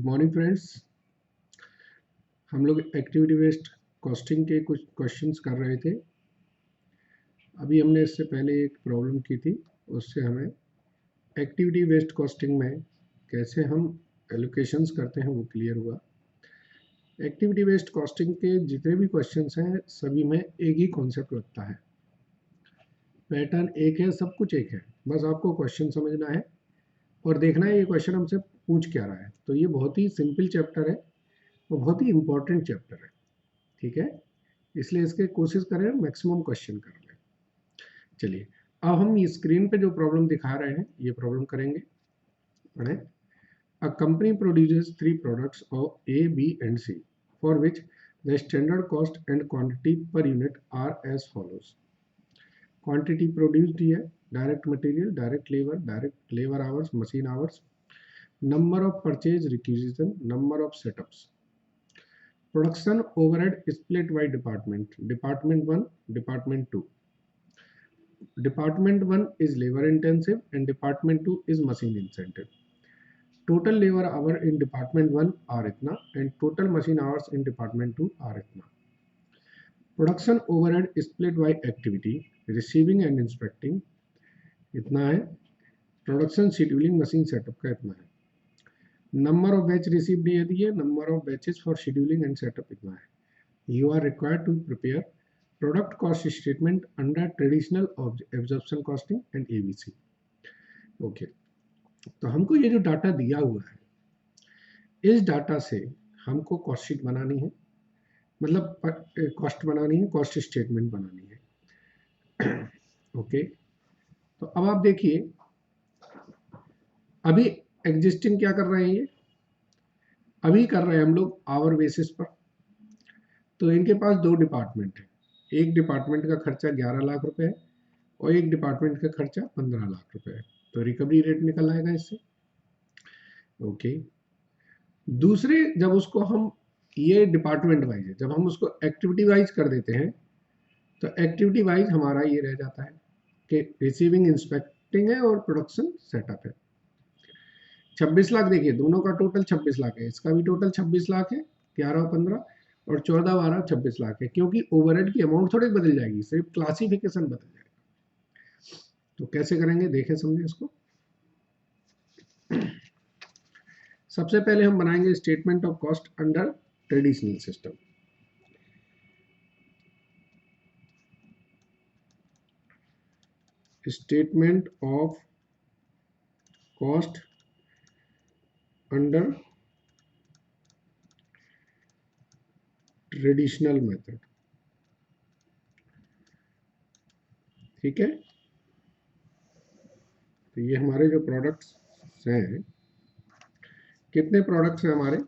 Good morning friends. हम लोग activity based costing के कुछ क्वेश्चंस कर रहे थे। अभी हमने इससे पहले एक प्रॉब्लम की थी, उससे हमें एक्टिविटी बेस्ड कॉस्टिंग में कैसे हम एलोकेशंस करते हैं वो क्लियर हुआ। एक्टिविटी बेस्ड कॉस्टिंग के जितने भी क्वेश्चंस हैं सभी में एक ही कॉन्सेप्ट लगता है, पैटर्न एक है, सब कुछ एक है, बस आपको क्वेश्चन समझना है और देखना है ये क्वेश्चन हमसे पूछ क्या रहा है। तो ये बहुत ही सिंपल चैप्टर है और बहुत ही इंपॉर्टेंट चैप्टर है, ठीक है, इसलिए इसके कोशिश करें मैक्सिमम क्वेश्चन कर लें। चलिए अब हम स्क्रीन पे जो प्रॉब्लम दिखा रहे हैं ये प्रॉब्लम करेंगे। पढ़ें। A company produces 3 products of A B and C for which the standard cost and quantity per unit are as follows. Quantity produced है direct material, direct labour hours, machine hours, number of purchase requisition, number of setups. Production overhead split by department. Department 1, Department 2. Department 1 is labor intensive and Department 2 is machine intensive. Total labor hour in Department 1 are itna and total machine hours in Department 2 are itna. Production overhead split by activity, receiving and inspecting itna hai. Production scheduling machine setup का इतना है. Number of batch received ये दिए, number of batches for scheduling and setup इतना है. You are required to prepare product cost statement under traditional absorption costing and ABC. Okay, तो हमको ये जो डाटा दिया हुआ है, इस डाटा से हमको कॉस्ट शीट बनानी है, मतलब कॉस्ट बनानी है, कॉस्ट स्टेटमेंट बनानी है। ओके, तो अब आप देखिए अभी एग्जिस्टिंग क्या कर रहे हैं, ये अभी कर रहे हैं हम लोग आवर बेसिस पर। तो इनके पास 2 डिपार्टमेंट है, एक डिपार्टमेंट का खर्चा 11 लाख रुपए है और एक डिपार्टमेंट का खर्चा 15 लाख रुपए है, तो रिकवरी रेट निकल आएगा इससे। ओके, दूसरे जब उसको हम, ये डिपार्टमेंट वाइज है, जब हम उसको एक्टिविटी वाइज कर देते हैं तो एक्टिविटी वाइज हमारा ये रह जाता है कि रिसीविंग इंस्पेक्टिंग है और प्रोडक्शन सेटअप है। 26 लाख देखिए, दोनों का टोटल 26 लाख है, इसका भी टोटल 26 लाख है, 11 और 15 और 14 12 26 लाख है, क्योंकि ओवरहेड की अमाउंट थोड़ी बदल जाएगी, सिर्फ क्लासिफिकेशन बदल जाएगा। तो कैसे करेंगे देखें, समझें इसको। सबसे पहले हम बनाएंगे statement of cost under traditional system. Statement of cost under traditional method, ठीक है। तो ये हमारे जो प्रोडक्ट्स हैं, कितने प्रोडक्ट्स हैं हमारे,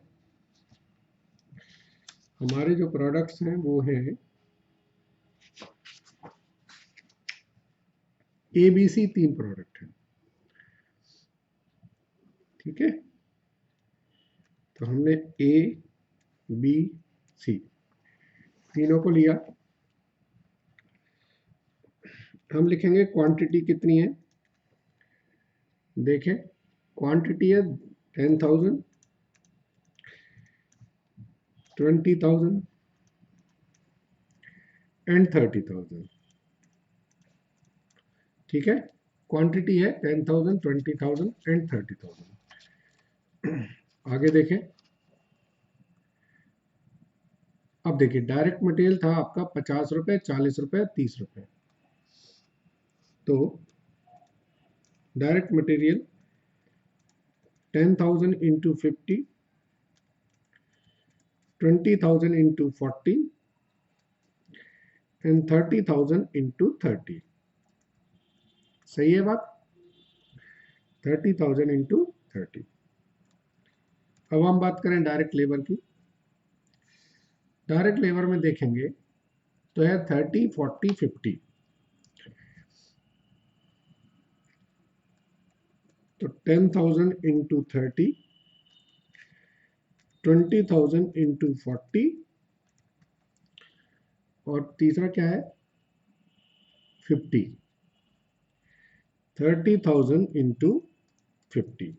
हमारे जो प्रोडक्ट्स हैं वो हैं ABC, 3 प्रोडक्ट हैं, ठीक है। तो हमने A, B, C तीनों को लिया। हम लिखेंगे क्वांटिटी कितनी है, देखें क्वांटिटी है 10,000, 20,000 एंड 30,000, ठीक है। क्वांटिटी है 10,000, 20,000 एंड 30,000। आगे देखें, अब देखिए डायरेक्ट मटेरियल था आपका 50 रुपए, 40 रुपए, 30 रुपए। तो direct material 10,000 into 50, 20,000 into 40 and 30,000 into 30। सही है बात, 30,000 इंटू 30। अब हम बात करें डायरेक्ट लेबर की। डायरेक्ट लेबर में देखेंगे तो है 30, 40, 50। तो 10,000 इंटू 30, 20,000 इंटू 40 और तीसरा क्या है 50, 30,000 इंटू 50।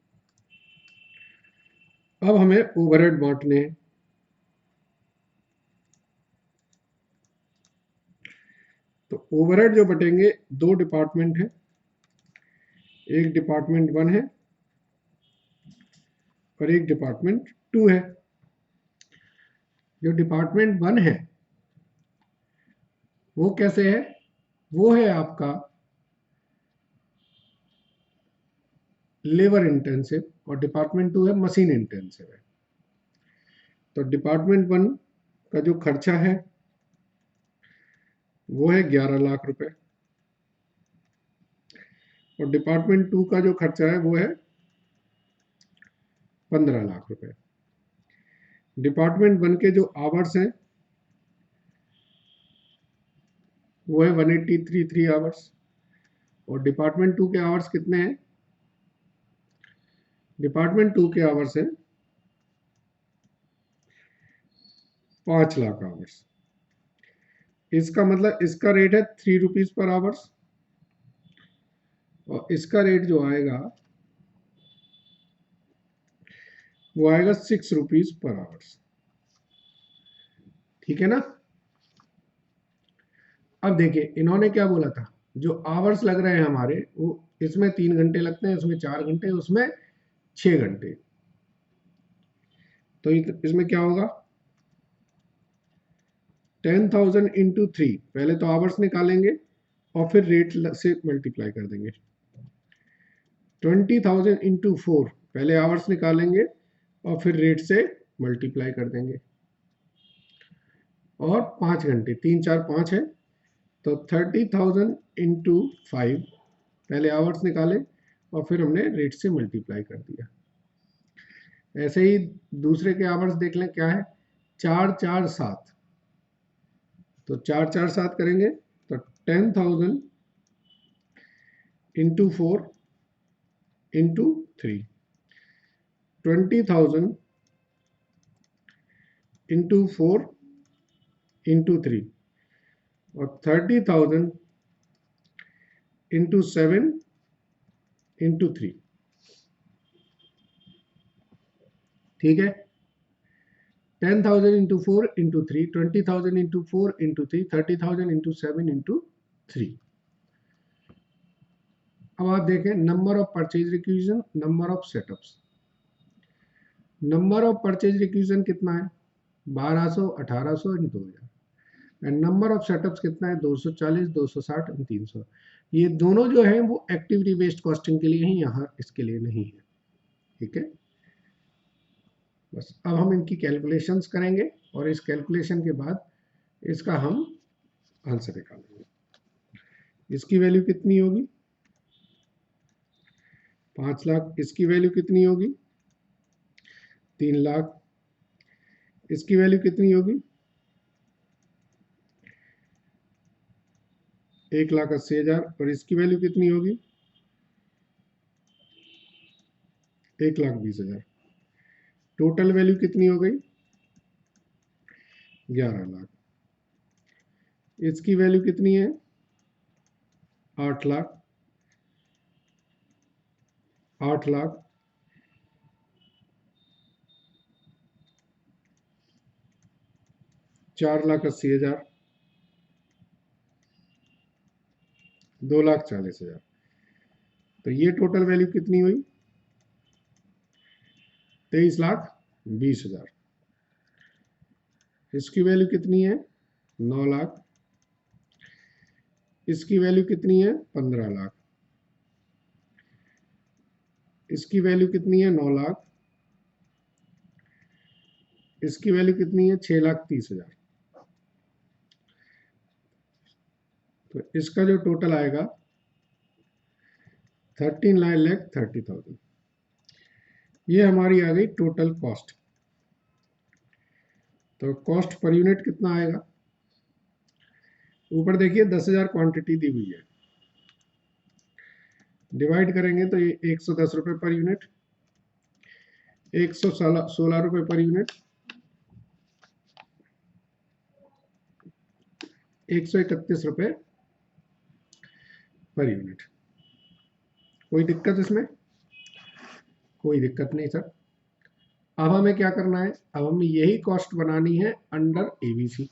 अब हमें ओवरहेड बांटने हैं। तो ओवरहेड जो बटेंगे, दो डिपार्टमेंट है, एक डिपार्टमेंट 1 है और एक डिपार्टमेंट 2 है। जो डिपार्टमेंट 1 है वो कैसे है? वो है आपका लेबर इंटेंसिव और डिपार्टमेंट 2 है मशीन इंटेंसिव है। तो डिपार्टमेंट 1 का जो खर्चा है वो है 11 लाख रुपए और डिपार्टमेंट 2 का जो खर्चा है वो है 15 लाख रुपए। डिपार्टमेंट 1 के जो आवर्स हैं वो है 1833 आवर्स और डिपार्टमेंट 2 के आवर्स कितने हैं? डिपार्टमेंट 2 के आवर्स हैं 5 लाख आवर्स। इसका मतलब इसका रेट है 3 रुपीज पर आवर्स और इसका रेट जो आएगा वो आएगा 6 रुपीज पर आवर्स। ठीक है ना? अब देखिए इन्होंने क्या बोला था, जो आवर्स लग रहे हैं हमारे वो इसमें 3 घंटे लगते हैं, उसमें 4 घंटे, उसमें 6 घंटे। तो इसमें क्या होगा? 10,000 इंटू 3, पहले तो आवर्स निकालेंगे और फिर रेट से मल्टीप्लाई कर देंगे। 20,000 इंटू 4, पहले आवर्स निकालेंगे और फिर रेट से मल्टीप्लाई कर देंगे। और 5 घंटे, 3 4 5 है, तो 30,000 इंटू 5, पहले आवर्स निकाले और फिर हमने रेट से मल्टीप्लाई कर दिया। ऐसे ही दूसरे के आवर्स देख लें क्या है, 4 4 7, तो 4 4 7 करेंगे तो 10,000 इंटू 4 इंटू 3, 20,000 इंटू 4 इंटू 3 और 30,000 इंटू 7 इंटू 3। ठीक है? 10,000 into 4 into 3, 20,000 into 4 into 3, 30,000 into 7 into 3। अब आप देखें number of purchase requisition, number of setups. Number of purchase requisition कितना है? 1200, 1800 and 2000। And number of setups कितना है? 240, 260 एंड 300। ये दोनों जो है वो एक्टिविटी बेस्ड कॉस्टिंग के लिए ही, यहाँ इसके लिए नहीं है। ठीक है? बस अब हम इनकी कैलकुलेशंस करेंगे और इस कैलकुलेशन के बाद इसका हम आंसर निकालेंगे। इसकी वैल्यू कितनी होगी? 5 लाख। इसकी वैल्यू कितनी होगी? 3 लाख। इसकी वैल्यू कितनी होगी? 1,80,000। और इसकी वैल्यू कितनी होगी? 1,20,000। टोटल वैल्यू कितनी हो गई? 11 लाख। इसकी वैल्यू कितनी है? 8 लाख। 8 लाख। 4,80,000। 2,40,000। तो ये टोटल वैल्यू कितनी हुई? 23,20,000। इसकी वैल्यू कितनी है? 9 लाख। इसकी वैल्यू कितनी है? 15 लाख। इसकी वैल्यू कितनी है? 9 लाख। इसकी वैल्यू कितनी है? 6,30,000। तो इसका जो टोटल आएगा 39,30,000। ये हमारी आ गई टोटल कॉस्ट। तो कॉस्ट पर यूनिट कितना आएगा? ऊपर देखिए 10,000 क्वांटिटी दी हुई है, डिवाइड करेंगे तो ये 110 रुपये पर यूनिट, 116 रुपये पर यूनिट, 131 रुपये पर यूनिट। कोई दिक्कत इसमें? कोई दिक्कत नहीं सर। अब हमें क्या करना है, अब हमें यही कॉस्ट बनानी है अंडर एबीसी,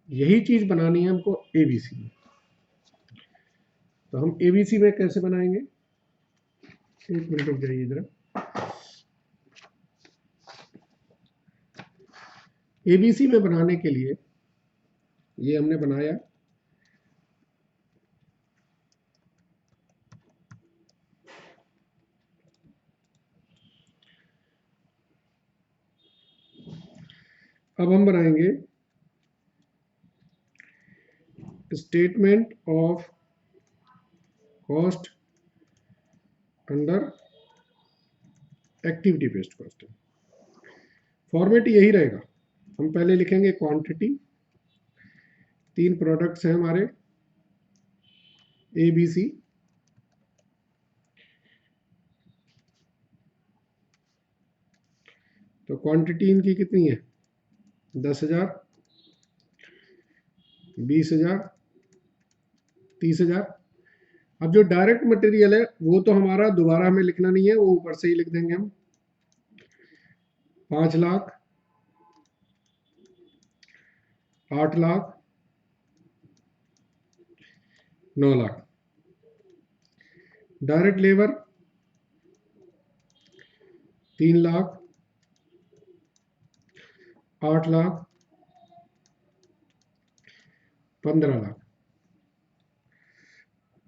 यही चीज बनानी है हमको एबीसी में। तो हम एबीसी में कैसे बनाएंगे, एक मिनट रुक जाइए जरा। एबीसी में बनाने के लिए ये हमने बनाया, अब हम बनाएंगे statement of cost under activity based costing. Format यही रहेगा, हम पहले लिखेंगे क्वांटिटी, 3 प्रोडक्ट्स हैं हमारे ए बी सी, तो क्वांटिटी इनकी कितनी है, 10,000, 20,000, 30,000। अब जो डायरेक्ट मटेरियल है वो तो हमारा दोबारा हमें लिखना नहीं है, वो ऊपर से ही लिख देंगे हम, 5 लाख, 8 लाख, 9 लाख। Direct labour 3 lakh, 8 lakh, 15 lakh.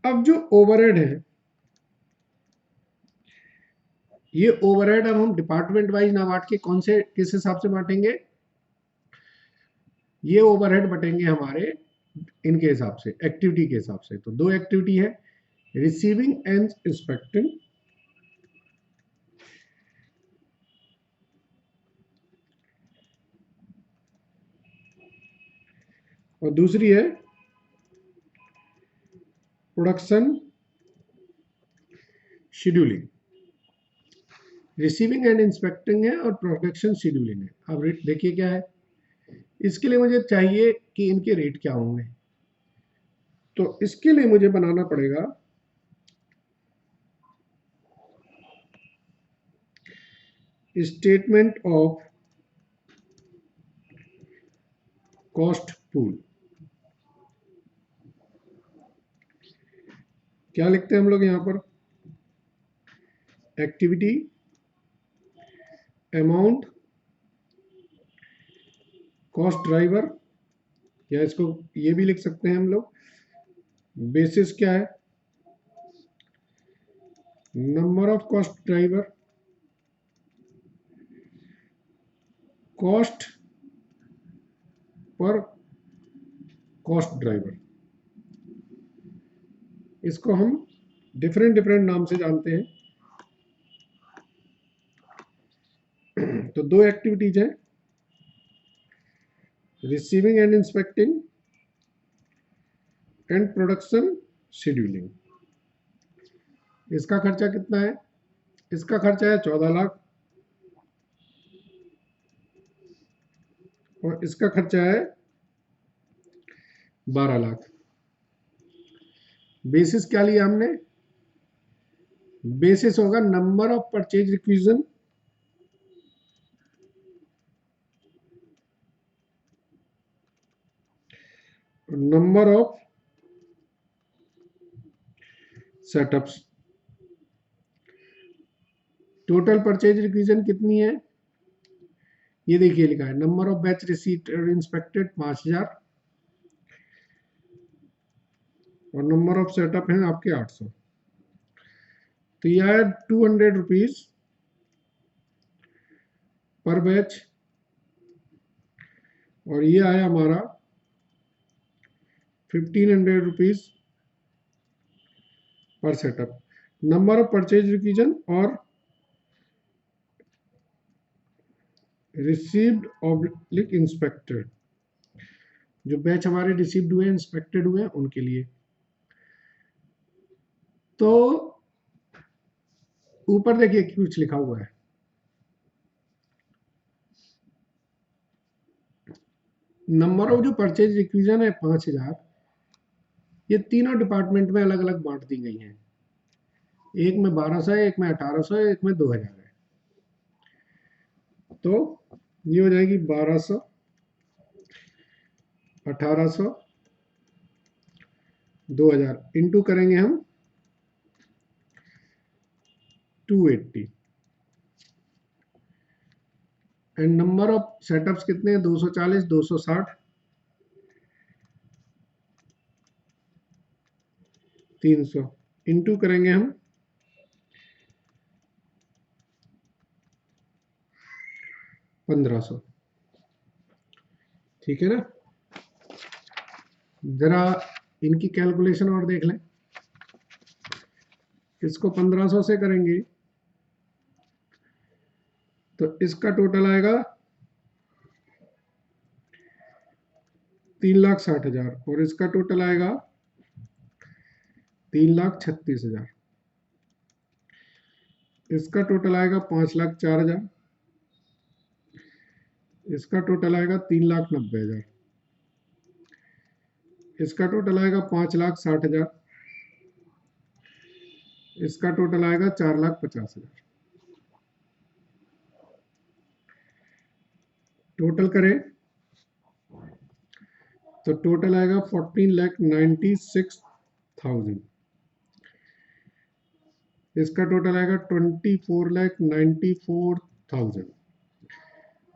अब जो ओवरहेड है, ये ओवरहेड अब हम डिपार्टमेंट वाइज ना बांट के कौन से किस हिसाब से बांटेंगे, ये ओवरहेड बटेंगे हमारे इनके हिसाब से, एक्टिविटी के हिसाब से। तो 2 एक्टिविटी है, रिसीविंग एंड इंस्पेक्टिंग, और दूसरी है production scheduling. Receiving end inspecting है और प्रोडक्शन शेड्यूलिंग है। अब देखिए क्या है, इसके लिए मुझे चाहिए कि इनके रेट क्या होंगे, तो इसके लिए मुझे बनाना पड़ेगा स्टेटमेंट ऑफ कॉस्ट पूल। क्या लिखते हैं हम लोग यहां पर, एक्टिविटी, अमाउंट, कॉस्ट ड्राइवर, या इसको ये भी लिख सकते हैं हम लोग, बेसिस क्या है, number of cost driver, cost per cost driver. इसको हम डिफरेंट डिफरेंट नाम से जानते हैं। तो 2 एक्टिविटीज हैं, receiving end inspecting and production scheduling. इसका खर्चा कितना है, इसका खर्चा है 14 लाख, और इसका खर्चा है 12 लाख। बेसिस क्या लिया हमने, बेसिस होगा number of purchase requisition number of setups. Total purchase requisition कितनी है, ये देखिए लिखा है, नंबर ऑफ बैच रिसीट और इंस्पेक्टेड 5000, और नंबर ऑफ सेटअप है आपके 800। तो यह है 200 रुपीज पर बैच, और ये आया हमारा 1500 rupees per setup. Number of purchase requisition और रिसीव्ड ऑब्लिक इंस्पेक्टेड, जो बैच हमारे रिसीव्ड हुए, इंस्पेक्टेड हुए उनके लिए। तो ऊपर देखिए कुछ लिखा हुआ है, नंबर ऑफ जो परचेज रिक्विजन है 5000, ये तीनों डिपार्टमेंट में अलग अलग बांट दी गई हैं। एक में 1200 है, एक में 1800 है, एक में 2000 है। तो ये हो जाएगी 1200, 1800, 2000 इंटू करेंगे हम 280 एंड नंबर ऑफ सेटअप्स कितने हैं 240, 260, 300 इंटू करेंगे हम 1500। ठीक है ना। जरा इनकी कैलकुलेशन और देख लें। इसको 1500 से करेंगे तो इसका टोटल आएगा 3,60,000 और इसका टोटल आएगा 3,36,000। इसका टोटल आएगा 5,04,000। इसका टोटल आएगा 3,90,000। इसका टोटल आएगा 5,60,000। इसका टोटल आएगा 4,50,000। टोटल करें तो टोटल आएगा 14,96,000। इसका टोटल आएगा 24,94,000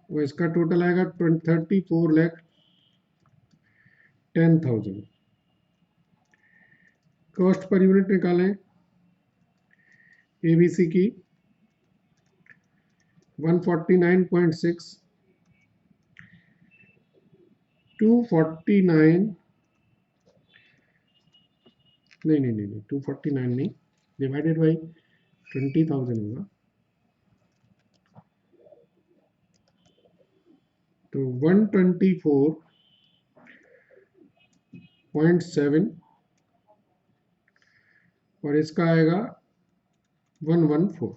और इसका टोटल आएगा 34,10,000। कॉस्ट पर यूनिट निकालें एबीसी की 149.6, 249 नहीं 249 नहीं, डिवाइडेड बाई 20,000 होगा तो 124.7 और इसका आएगा 114।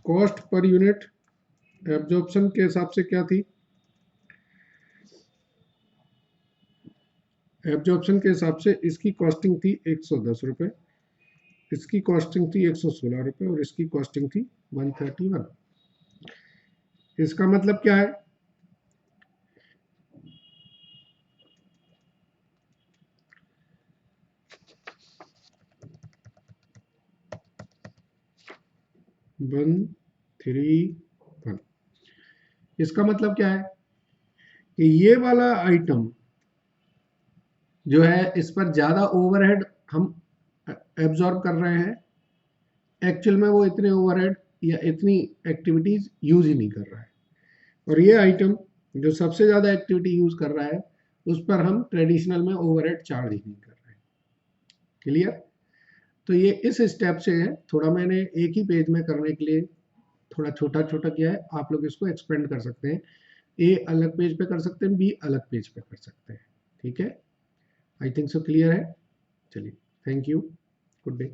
कॉस्ट पर यूनिट एब्जॉर्प्शन के हिसाब से क्या थी? एब्जॉर्प्शन के हिसाब से इसकी कॉस्टिंग थी 110 रुपये, इसकी कॉस्टिंग थी 116 रुपये और इसकी कॉस्टिंग थी 131। इसका मतलब क्या है? इसका मतलब क्या है कि ये वाला आइटम जो है इस पर ज़्यादा ओवरहेड हम एब्जॉर्ब कर रहे हैं, एक्चुअल में वो इतने ओवरहेड या इतनी एक्टिविटीज यूज ही नहीं कर रहा है। और ये आइटम जो सबसे ज़्यादा एक्टिविटी यूज कर रहा है उस पर हम ट्रेडिशनल में ओवरहेड चार्ज ही नहीं कर रहे हैं। क्लियर? तो ये इस स्टेप से है, थोड़ा मैंने एक ही पेज में करने के लिए थोड़ा छोटा छोटा किया है, आप लोग इसको एक्सपेंड कर सकते हैं। ए अलग पेज पे कर सकते हैं, बी अलग पेज पे कर सकते हैं। ठीक है, आई थिंक सो क्लियर है। चलिए, थैंक यू, गुड डे।